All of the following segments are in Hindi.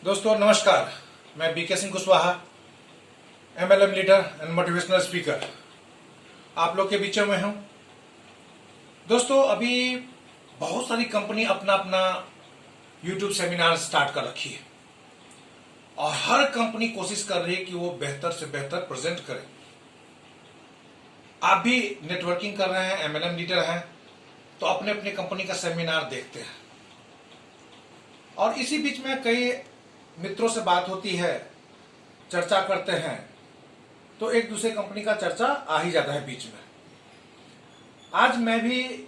दोस्तों नमस्कार। मैं BK Singh Kushwaha, MLM leader and motivational speaker, आप लोग के बीच में हूं। दोस्तों अभी बहुत सारी कंपनी अपना अपना यूट्यूब सेमिनार स्टार्ट कर रखी है और हर कंपनी कोशिश कर रही है कि वो बेहतर से बेहतर प्रेजेंट करे। आप भी नेटवर्किंग कर रहे हैं, एमएलएम लीडर हैं, तो अपने अपने कंपनी का सेमिनार देखते हैं और इसी बीच में कई मित्रों से बात होती है, चर्चा करते हैं, तो एक दूसरे कंपनी का चर्चा आ ही जाता है बीच में। आज मैं भी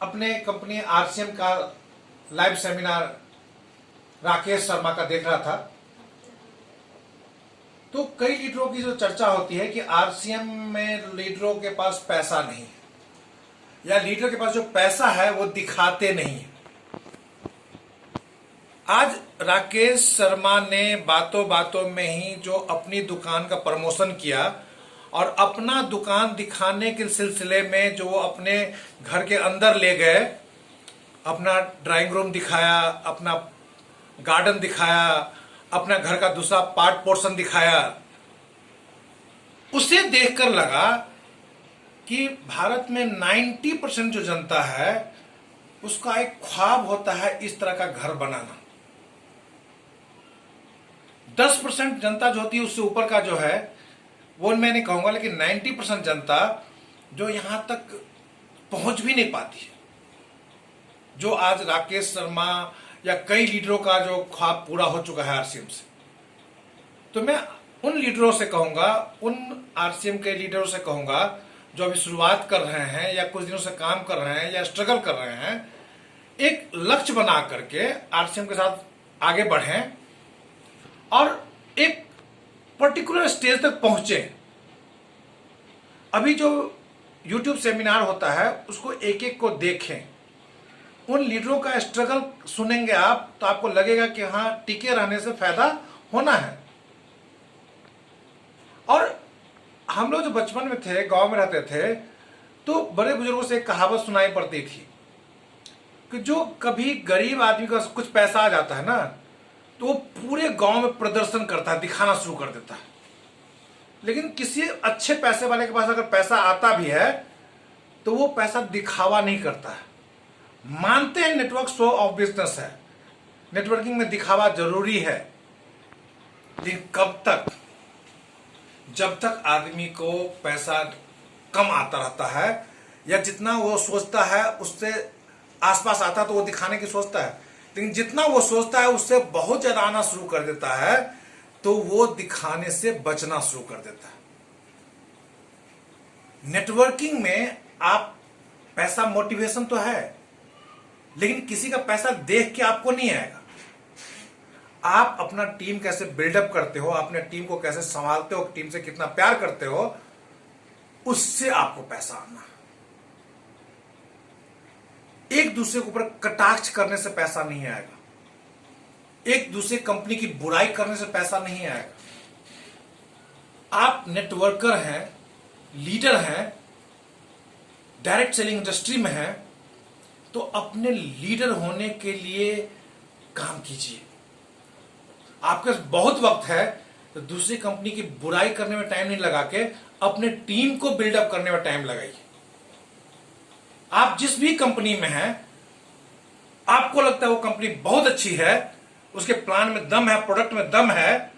अपने कंपनी आरसीएम का लाइव सेमिनार राकेश शर्मा का देख रहा था, तो कई लीडरों की जो चर्चा होती है कि आरसीएम में लीडरों के पास पैसा नहीं है या लीडर के पास जो पैसा है वो दिखाते नहीं है। आज राकेश शर्मा ने बातों बातों में ही जो अपनी दुकान का प्रमोशन किया और अपना दुकान दिखाने के सिलसिले में जो वो अपने घर के अंदर ले गए, अपना ड्राइंग रूम दिखाया, अपना गार्डन दिखाया, अपना घर का दूसरा पार्ट पोर्शन दिखाया, उसे देखकर लगा कि भारत में 90% जो जनता है उसका एक ख्वाब होता है इस तरह का घर बनाना। 10% जनता जो होती है उससे ऊपर का जो है वो मैं नहीं कहूंगा, लेकिन 90% जनता जो यहां तक पहुंच भी नहीं पाती है, जो आज राकेश शर्मा या कई लीडरों का जो ख्वाब पूरा हो चुका है आरसीएम से। तो मैं उन लीडरों से कहूंगा, उन आरसीएम के लीडरों से कहूंगा जो अभी शुरुआत कर रहे हैं या कुछ दिनों से काम कर रहे हैं या स्ट्रगल कर रहे हैं, एक लक्ष्य बना करके आरसीएम के साथ आगे बढ़ें और एक पर्टिकुलर स्टेज तक पहुंचे। अभी जो यूट्यूब सेमिनार होता है उसको एक एक को देखें, उन लीडरों का स्ट्रगल सुनेंगे आप तो आपको लगेगा कि हाँ, टिके रहने से फायदा होना है। और हम लोग जो बचपन में थे, गांव में रहते थे, तो बड़े बुजुर्गों से एक कहावत सुनाई पड़ती थी कि जो कभी गरीब आदमी का कुछ पैसा आ जाता है ना, तो वो पूरे गांव में प्रदर्शन करता है, दिखाना शुरू कर देता है। लेकिन किसी अच्छे पैसे वाले के पास अगर पैसा आता भी है तो वो पैसा दिखावा नहीं करता है। मानते हैं नेटवर्क शो ऑफ बिजनेस है, नेटवर्किंग में दिखावा जरूरी है, लेकिन कब तक? जब तक आदमी को पैसा कम आता रहता है या जितना वो सोचता है उससे आसपास आता है तो वो दिखाने की सोचता है, लेकिन जितना वो सोचता है उससे बहुत ज्यादा आना शुरू कर देता है तो वो दिखाने से बचना शुरू कर देता है। नेटवर्किंग में आप पैसा मोटिवेशन तो है, लेकिन किसी का पैसा देख के आपको नहीं आएगा। आप अपना टीम कैसे बिल्डअप करते हो, अपने टीम को कैसे संभालते हो, टीम से कितना प्यार करते हो, उससे आपको पैसा आना। एक दूसरे के ऊपर कटाक्ष करने से पैसा नहीं आएगा, एक दूसरे कंपनी की बुराई करने से पैसा नहीं आएगा। आप नेटवर्कर हैं, लीडर हैं, डायरेक्ट सेलिंग इंडस्ट्री में हैं, तो अपने लीडर होने के लिए काम कीजिए। आपके पास बहुत वक्त है तो दूसरी कंपनी की बुराई करने में टाइम नहीं लगा के अपने टीम को बिल्डअप करने में टाइम लगाइए। आप जिस भी कंपनी में हैं, आपको लगता है वो कंपनी बहुत अच्छी है, उसके प्लान में दम है, प्रोडक्ट में दम है,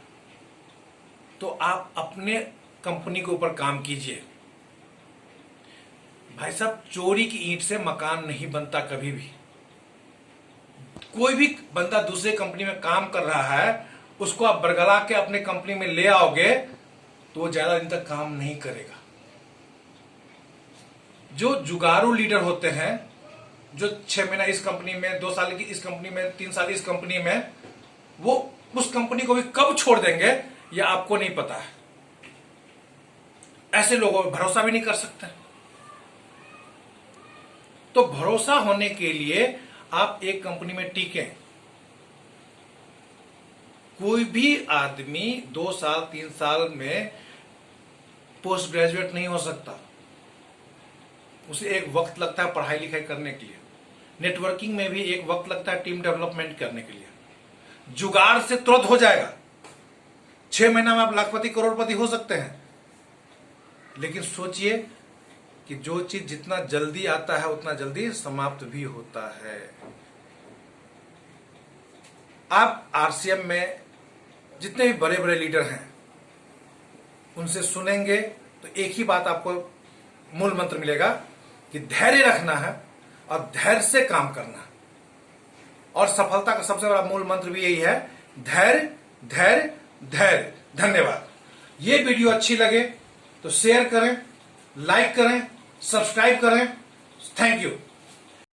तो आप अपने कंपनी के ऊपर काम कीजिए। भाई साहब, चोरी की ईंट से मकान नहीं बनता कभी भी। कोई भी बंदा दूसरे कंपनी में काम कर रहा है, उसको आप बरगला के अपने कंपनी में ले आओगे तो वो ज्यादा दिन तक काम नहीं करेगा। जो जुगाड़ू लीडर होते हैं, जो 6 महीना इस कंपनी में, 2 साल की इस कंपनी में, 3 साल इस कंपनी में, वो उस कंपनी को भी कब छोड़ देंगे ये आपको नहीं पता है। ऐसे लोगों पर भरोसा भी नहीं कर सकते। तो भरोसा होने के लिए आप एक कंपनी में टिकें। कोई भी आदमी 2 साल 3 साल में पोस्ट ग्रेजुएट नहीं हो सकता, उसे एक वक्त लगता है पढ़ाई लिखाई करने के लिए। नेटवर्किंग में भी एक वक्त लगता है टीम डेवलपमेंट करने के लिए। जुगाड़ से तुरंत हो जाएगा। 6 महीना में आप लाखपति करोड़पति हो सकते हैं। लेकिन सोचिए कि जो चीज जितना जल्दी आता है उतना जल्दी समाप्त भी होता है। आप आरसीएम में जितने भी बड़े बड़े लीडर हैं उनसे सुनेंगे तो एक ही बात आपको मूल मंत्र मिलेगा कि धैर्य रखना है और धैर्य से काम करना। और सफलता का सबसे बड़ा मूल मंत्र भी यही है, धैर्य धैर्य धैर्य। धन्यवाद। ये वीडियो अच्छी लगे तो शेयर करें, लाइक करें, सब्सक्राइब करें। Thank you.